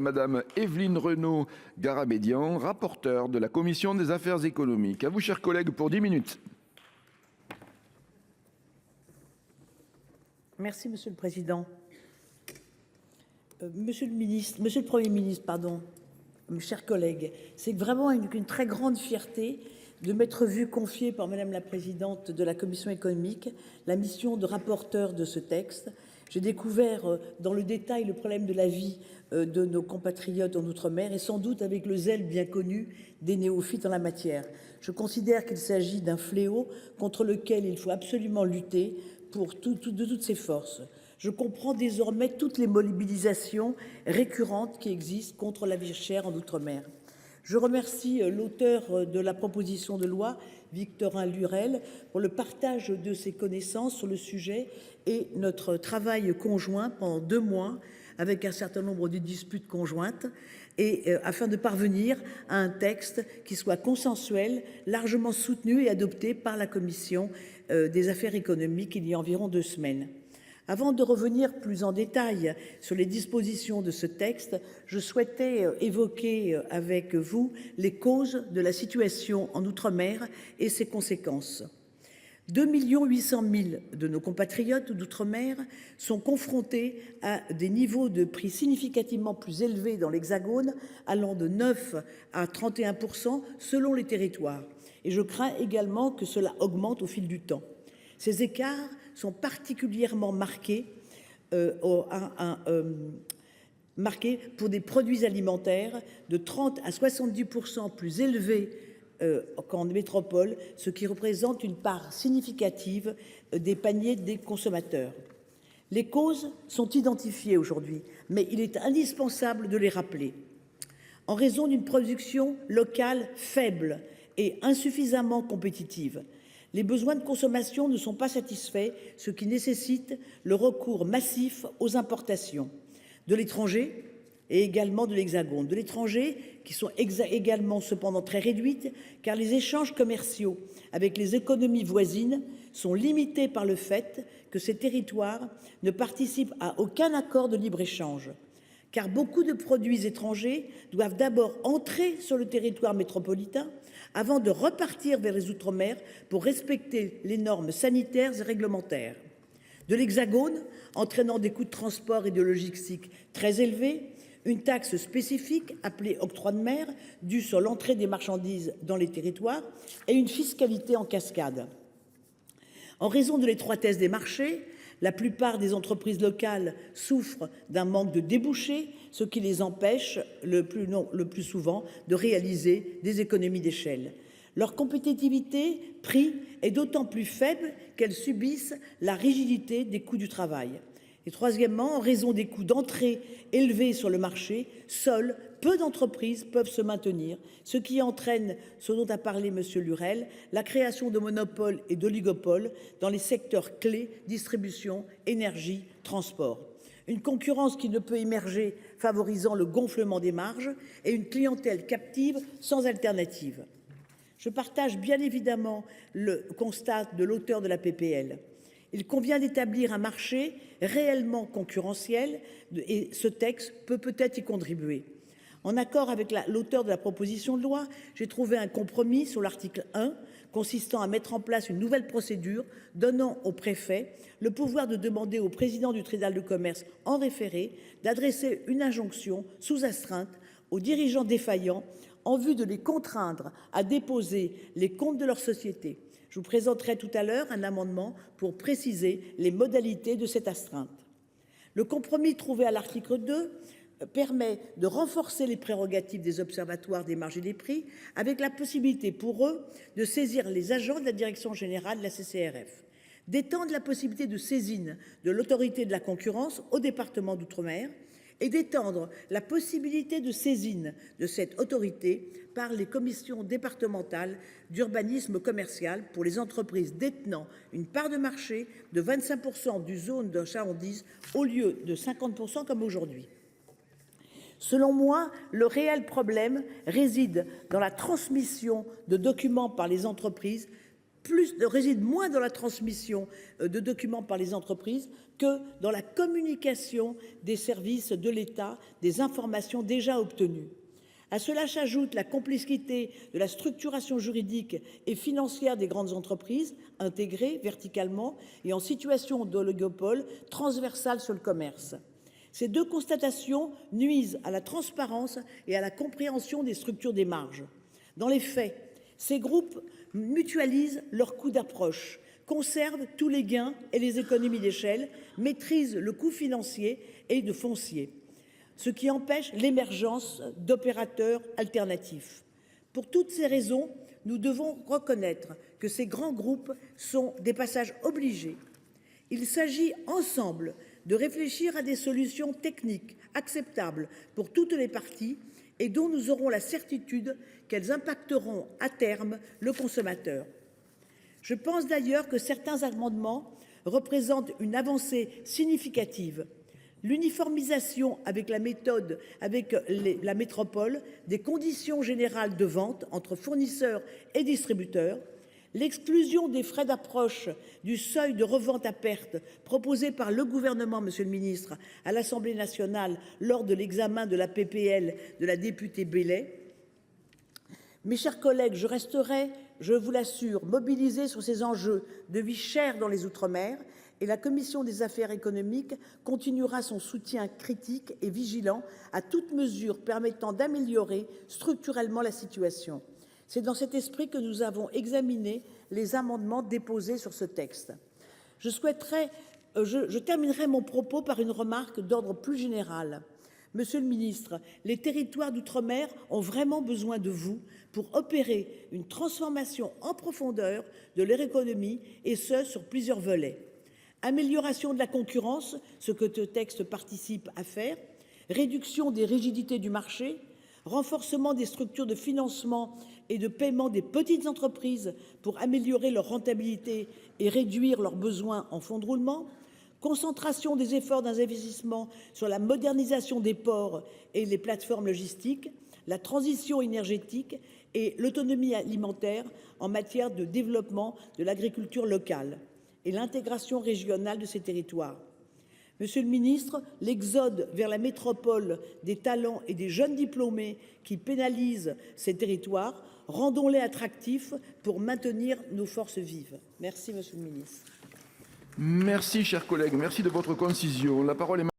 Madame Évelyne Renaud Garabédian, rapporteure de la Commission des affaires économiques. À vous, chers collègues, pour 10 minutes. Merci, Monsieur le Président. Monsieur le Premier ministre, mes chers collègues, c'est vraiment une très grande fierté de m'être vue confier par Madame la Présidente de la Commission économique la mission de rapporteur de ce texte. J'ai découvert dans le détail le problème de la vie de nos compatriotes en Outre-mer et sans doute avec le zèle bien connu des néophytes en la matière. Je considère qu'il s'agit d'un fléau contre lequel il faut absolument lutter de toutes ses forces. Je comprends désormais toutes les mobilisations récurrentes qui existent contre la vie chère en Outre-mer. Je remercie l'auteur de la proposition de loi, Victorin Lurel, pour le partage de ses connaissances sur le sujet et notre travail conjoint pendant 2 mois avec un certain nombre de disputes conjointes afin de parvenir à un texte qui soit consensuel, largement soutenu et adopté par la Commission des affaires économiques il y a environ 2 semaines. Avant de revenir plus en détail sur les dispositions de ce texte, je souhaitais évoquer avec vous les causes de la situation en Outre-mer et ses conséquences. 2,8 millions de nos compatriotes d'outre-mer sont confrontés à des niveaux de prix significativement plus élevés dans l'Hexagone, allant de 9 à 31% selon les territoires. Et je crains également que cela augmente au fil du temps. Ces écarts sont particulièrement marqués pour des produits alimentaires de 30 à 70% plus élevés qu'en métropole, ce qui représente une part significative des paniers des consommateurs. Les causes sont identifiées aujourd'hui, mais il est indispensable de les rappeler. En raison d'une production locale faible et insuffisamment compétitive, les besoins de consommation ne sont pas satisfaits, ce qui nécessite le recours massif aux importations de l'étranger et également de l'Hexagone. De l'étranger, qui sont également cependant très réduites, car les échanges commerciaux avec les économies voisines sont limités par le fait que ces territoires ne participent à aucun accord de libre-échange. Car beaucoup de produits étrangers doivent d'abord entrer sur le territoire métropolitain avant de repartir vers les Outre-mer pour respecter les normes sanitaires et réglementaires. De l'Hexagone, entraînant des coûts de transport et de logistique très élevés, une taxe spécifique appelée octroi de mer, due sur l'entrée des marchandises dans les territoires, et une fiscalité en cascade. En raison de l'étroitesse des marchés, la plupart des entreprises locales souffrent d'un manque de débouchés, ce qui les empêche le plus souvent de réaliser des économies d'échelle. Leur compétitivité prix est d'autant plus faible qu'elles subissent la rigidité des coûts du travail. Et troisièmement, en raison des coûts d'entrée élevés sur le marché, seules peu d'entreprises peuvent se maintenir, ce qui entraîne, ce dont a parlé M. Lurel, la création de monopoles et d'oligopoles dans les secteurs clés distribution, énergie, transport. Une concurrence qui ne peut émerger, favorisant le gonflement des marges et une clientèle captive sans alternative. Je partage bien évidemment le constat de l'auteur de la PPL. Il convient d'établir un marché réellement concurrentiel et ce texte peut peut-être y contribuer. En accord avec l'auteur de la proposition de loi, j'ai trouvé un compromis sur l'article 1 consistant à mettre en place une nouvelle procédure donnant au préfet le pouvoir de demander au président du tribunal de commerce en référé d'adresser une injonction sous astreinte aux dirigeants défaillants en vue de les contraindre à déposer les comptes de leur société. Je vous présenterai tout à l'heure un amendement pour préciser les modalités de cette astreinte. Le compromis trouvé à l'article 2 permet de renforcer les prérogatives des observatoires des marges et des prix avec la possibilité pour eux de saisir les agents de la direction générale de la CCRF, d'étendre la possibilité de saisine de l'autorité de la concurrence au département d'outre-mer et d'étendre la possibilité de saisine de cette autorité par les commissions départementales d'urbanisme commercial pour les entreprises détenant une part de marché de 25% du zone de chalandise au lieu de 50% comme aujourd'hui. Selon moi, le réel problème réside dans la transmission de documents par les entreprises réside moins dans la transmission de documents par les entreprises que dans la communication des services de l'État des informations déjà obtenues. À cela s'ajoute la complexité de la structuration juridique et financière des grandes entreprises, intégrées verticalement et en situation d'oligopole transversal sur le commerce. Ces deux constatations nuisent à la transparence et à la compréhension des structures des marges. Dans les faits, ces groupes mutualisent leurs coûts d'approche, conservent tous les gains et les économies d'échelle, maîtrisent le coût financier et de foncier, ce qui empêche l'émergence d'opérateurs alternatifs. Pour toutes ces raisons, nous devons reconnaître que ces grands groupes sont des passages obligés. Il s'agit ensemble de réfléchir à des solutions techniques acceptables pour toutes les parties et dont nous aurons la certitude qu'elles impacteront à terme le consommateur. Je pense d'ailleurs que certains amendements représentent une avancée significative. L'uniformisation avec la métropole des conditions générales de vente entre fournisseurs et distributeurs, l'exclusion des frais d'approche du seuil de revente à perte proposé par le gouvernement, Monsieur le ministre, à l'Assemblée nationale lors de l'examen de la PPL de la députée Bellet. Mes chers collègues, je resterai, je vous l'assure, mobilisée sur ces enjeux de vie chère dans les Outre-mer et la Commission des affaires économiques continuera son soutien critique et vigilant à toute mesure permettant d'améliorer structurellement la situation. C'est dans cet esprit que nous avons examiné les amendements déposés sur ce texte. Je terminerai mon propos par une remarque d'ordre plus général. Monsieur le ministre, les territoires d'outre-mer ont vraiment besoin de vous pour opérer une transformation en profondeur de leur économie, et ce, sur plusieurs volets. Amélioration de la concurrence, ce que ce texte participe à faire, réduction des rigidités du marché, renforcement des structures de financement et de paiement des petites entreprises pour améliorer leur rentabilité et réduire leurs besoins en fonds de roulement, concentration des efforts d'investissement sur la modernisation des ports et les plateformes logistiques, la transition énergétique et l'autonomie alimentaire en matière de développement de l'agriculture locale et l'intégration régionale de ces territoires. Monsieur le ministre, l'exode vers la métropole des talents et des jeunes diplômés qui pénalise ces territoires, rendons-les attractifs pour maintenir nos forces vives. Merci, Monsieur le ministre. Merci, chers collègues. Merci de votre concision. La parole est